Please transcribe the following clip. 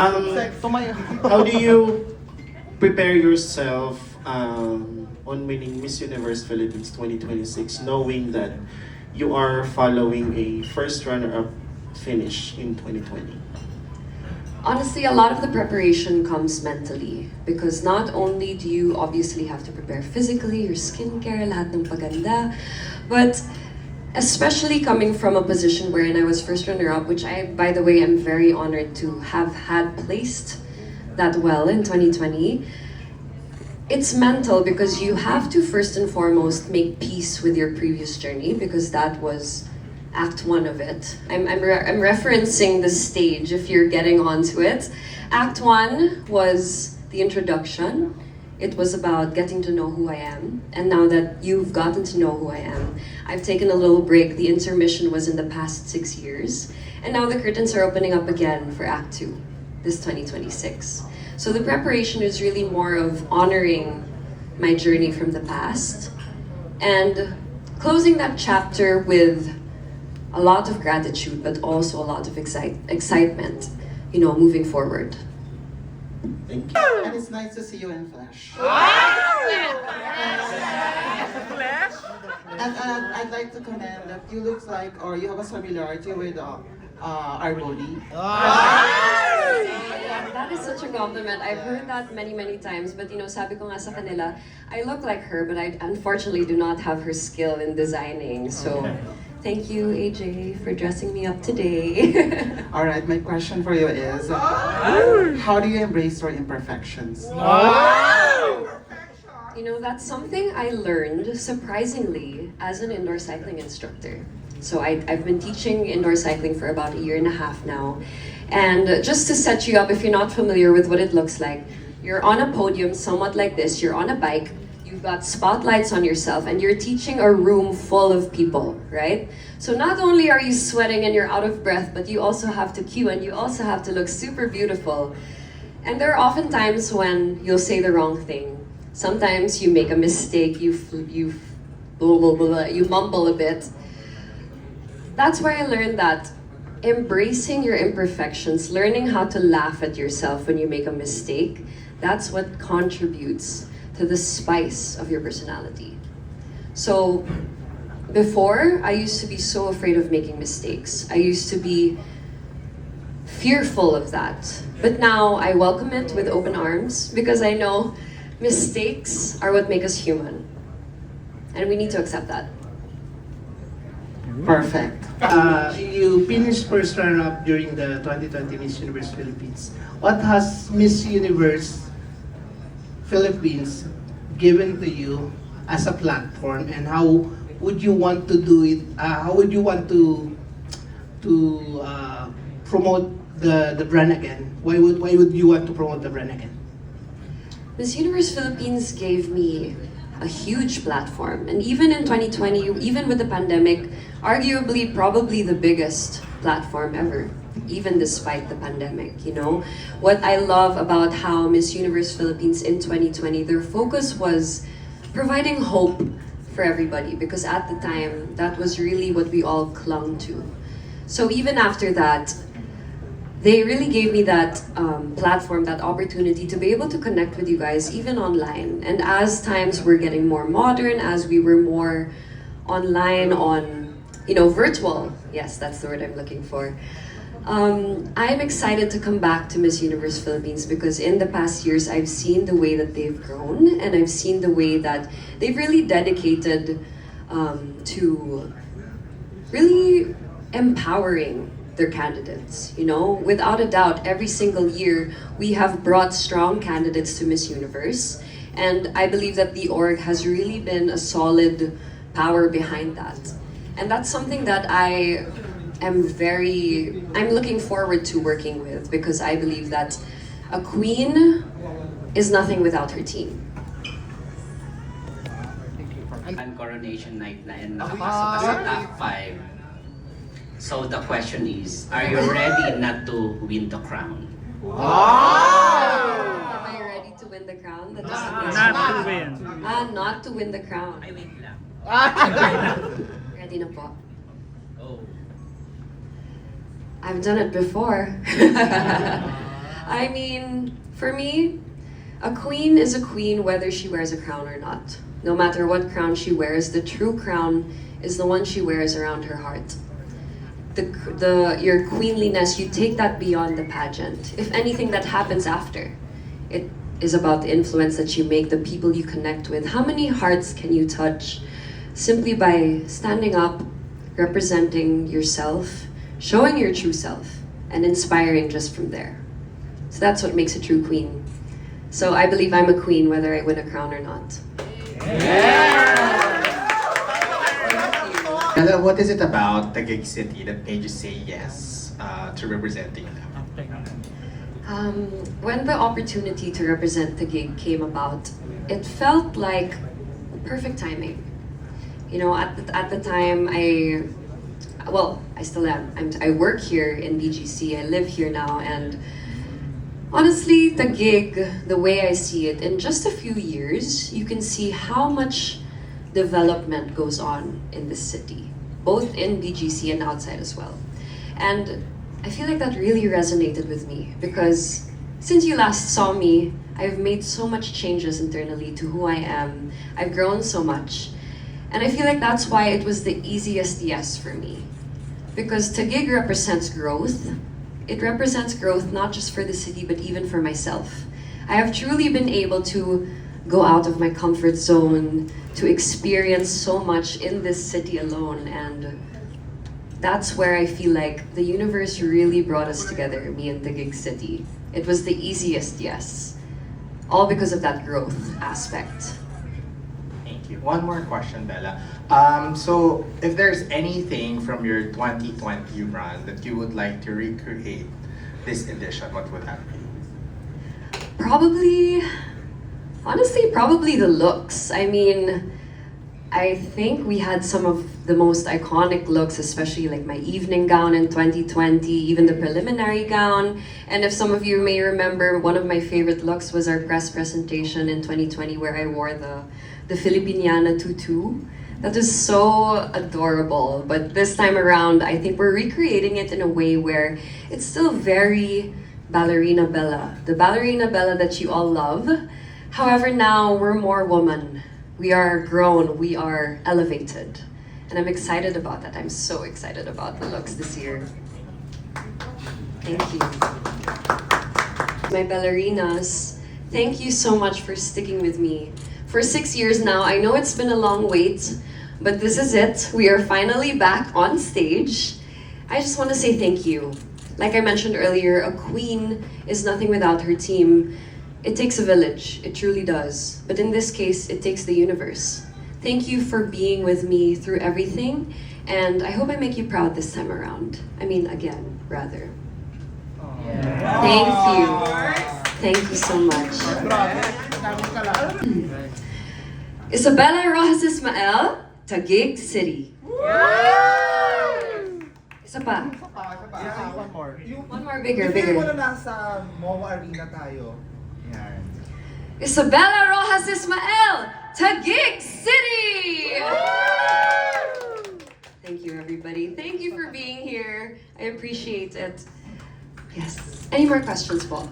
How do you prepare yourself on winning Miss Universe Philippines 2026, knowing that you are following a first runner-up finish in 2020? Honestly, a lot of the preparation comes mentally because not only do you obviously have to prepare physically, your skincare, lahat ng paganda, but especially coming from a position wherein I was first runner-up, which I, by the way, am very honored to have had placed that well in 2020. It's mental because you have to first and foremost make peace with your previous journey because that was Act 1 of it. I'm referencing the stage if you're getting onto it. Act 1 was the introduction. It was about getting to know who I am. And now that you've gotten to know who I am, I've taken a little break. The intermission was in the past 6 years. And now the curtains are opening up again for Act 2, this 2026. So the preparation is really more of honoring my journey from the past and closing that chapter with a lot of gratitude, but also a lot of excitement, moving forward. Thank you. And it's nice to see you in flesh. And I'd like to comment that you look like, or you have a familiarity with our body. That is such a compliment. I've heard that many, many times. But sabi ko nga sa kanila, I look like her, but I unfortunately do not have her skill in designing. So, thank you, AJ, for dressing me up today. All right, my question for you is, how do you embrace your imperfections? That's something I learned, surprisingly, as an indoor cycling instructor. So I've been teaching indoor cycling for about 1.5 years now. And just to set you up, if you're not familiar with what it looks like, you're on a podium somewhat like this, you're on a bike, you've got spotlights on yourself, and you're teaching a room full of people, right? So not only are you sweating and you're out of breath, but you also have to cue and you also have to look super beautiful. And there are often times when you'll say the wrong thing. Sometimes you make a mistake, you blah, blah, blah, you mumble a bit. That's where I learned that embracing your imperfections, learning how to laugh at yourself when you make a mistake, that's what contributes to the spice of your personality. So before, I used to be so afraid of making mistakes. I used to be fearful of that. But now I welcome it with open arms because I know mistakes are what make us human. And we need to accept that. Perfect. You finished first runner-up during the 2020 Miss Universe Philippines. What has Miss Universe Philippines given to you as a platform, and how would you want to do it? How would you want to promote the brand again? Why would you want to promote the brand again? Miss Universe Philippines gave me a huge platform. And even in 2020, even with the pandemic, arguably probably the biggest platform ever, even despite the pandemic, What I love about how Miss Universe Philippines in 2020, their focus was providing hope for everybody because at the time, that was really what we all clung to. So even after that, they really gave me that platform, that opportunity to be able to connect with you guys, even online. And as times were getting more modern, as we were more online on, virtual, yes, that's the word I'm looking for. I'm excited to come back to Miss Universe Philippines because in the past years, I've seen the way that they've grown and I've seen the way that they've really dedicated to really empowering their candidates. Without a doubt, every single year we have brought strong candidates to Miss Universe, and I believe that the org has really been a solid power behind that. And that's something that I'm looking forward to working with because I believe that a queen is nothing without her team. And coronation night na and nakapasok ka sa top 5. So the question is, are you ready not to win the crown? Am I ready to win the crown? That doesn't make sense. Not to win. Not to win the crown. I win lang. Ready na po. Oh. I've done it before. I mean, for me, a queen is a queen whether she wears a crown or not. No matter what crown she wears, the true crown is the one she wears around her heart. Your queenliness, you take that beyond the pageant. If anything, that happens after. It is about the influence that you make, the people you connect with. How many hearts can you touch simply by standing up, representing yourself, showing your true self, and inspiring just from there? So that's what makes a true queen. So I believe I'm a queen whether I win a crown or not. And what is it about Taguig City that made you say yes to representing them? When the opportunity to represent Taguig came about, it felt like perfect timing. You know, at the time, I still am. I work here in BGC. I live here now, and honestly, Taguig, the way I see it, in just a few years, you can see how much development goes on in this city, both in BGC and outside as well. And I feel like that really resonated with me because since you last saw me, I've made so much changes internally to who I am. I've grown so much. And I feel like that's why it was the easiest yes for me. Because Taguig represents growth. It represents growth not just for the city, but even for myself. I have truly been able to go out of my comfort zone, to experience so much in this city alone, and that's where I feel like the universe really brought us together, me and Taguig City. It was the easiest yes, all because of that growth aspect. Thank you. One more question, Bella. So if there's anything from your 2020 run that you would like to recreate this edition, what would that be? Honestly, probably the looks. I mean, I think we had some of the most iconic looks, especially like my evening gown in 2020, even the preliminary gown. And if some of you may remember, one of my favorite looks was our press presentation in 2020 where I wore the Filipiniana tutu. That was so adorable. But this time around, I think we're recreating it in a way where it's still very ballerina Bella. The ballerina Bella that you all love. However, now we're more woman. We are grown, we are elevated. And I'm excited about that. I'm so excited about the looks this year. Thank you. My ballerinas, thank you so much for sticking with me. For 6 years now, I know it's been a long wait, but this is it. We are finally back on stage. I just want to say thank you. Like I mentioned earlier, a queen is nothing without her team. It takes a village, it truly does. But in this case, it takes the universe. Thank you for being with me through everything, and I hope I make you proud this time around. I mean, again, rather. Thank you. Thank you so much. Ysablla Roxas Ysmael, Taguig City. Isa pa. One more. One more, bigger. Muna nasa MOA Arena tayo. Yan. Ysablla Roxas Ysmael, Taguig City! Thank you, everybody. Thank you for being here. I appreciate it. Yes. Any more questions, Paul?